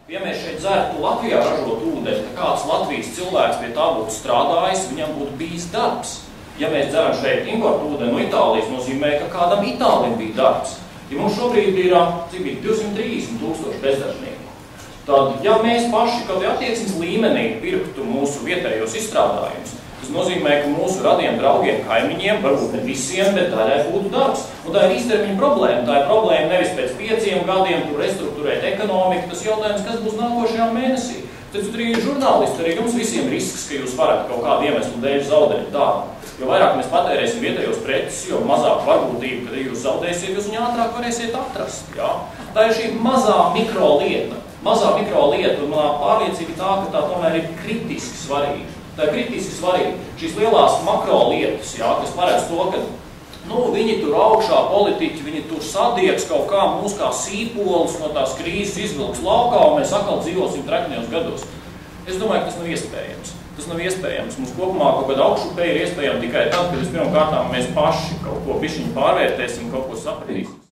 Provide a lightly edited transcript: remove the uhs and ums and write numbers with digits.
Ja mēs šeit dzertu Latvijā ražot ūdeni, tad kāds Latvijas cilvēks pie tā būtu strādājis, viņam būtu bijis darbs. Ja mēs dzeram šeit importu ūdeni no Itālijas, nozīmē, ka kādam Itālim bija darbs. Ja mums šobrīd ir 230 000 bezdarbnieku, tad, ja mēs paši kaut kādā attieksmes līmenī pirktu mūsu vietējos izstrādājumus, tas nozīmē, ka mūsu radiem draugiem, kaimiņiem, varbūt ne visiem, bet daļai būtu darbs. Un tā ir īstermiņa problēma. Tā ir problēma nevis pēc 5 gadiem tur restruktūrēt ekonomiku, tas jautājums, kas būs nākošajā mēnesī. Tad arī žurnālisti, arī jums visiem risks, ka jūs varat kaut kādu iemeslu dēļ zaudēt darbu. Jo vairāk mēs patērēsim vietējos preces, jo mazāk varbūtība, kad jūs zaudēsiet, jūs viņu ātrāk varēsiet atrast. Jā? Tā ir šī mazā mikro lieta. Mazā mikro lieta, un manā pārliecība tā, ka tā tomēr ir kritiski svarīga. Tā ir kritiski svarīga. Šīs lielās makro lietas, jā, kas paredz to, ka viņi tur augšā politiķi, viņi tur sadiegs kaut kā mūs kā sīpolis no tās krīzes izvilks laukā, un mēs atkal dzīvosim treknajos gados. Es domāju, ka tas nav iespējams. Tas nav iespējams. Mums kopumā kaut kāda augšupēja ir iespējama tikai tad, kad pirmkārtām mēs paši kaut ko bišķiņu pārvērtēsim, kaut ko sapratīsim.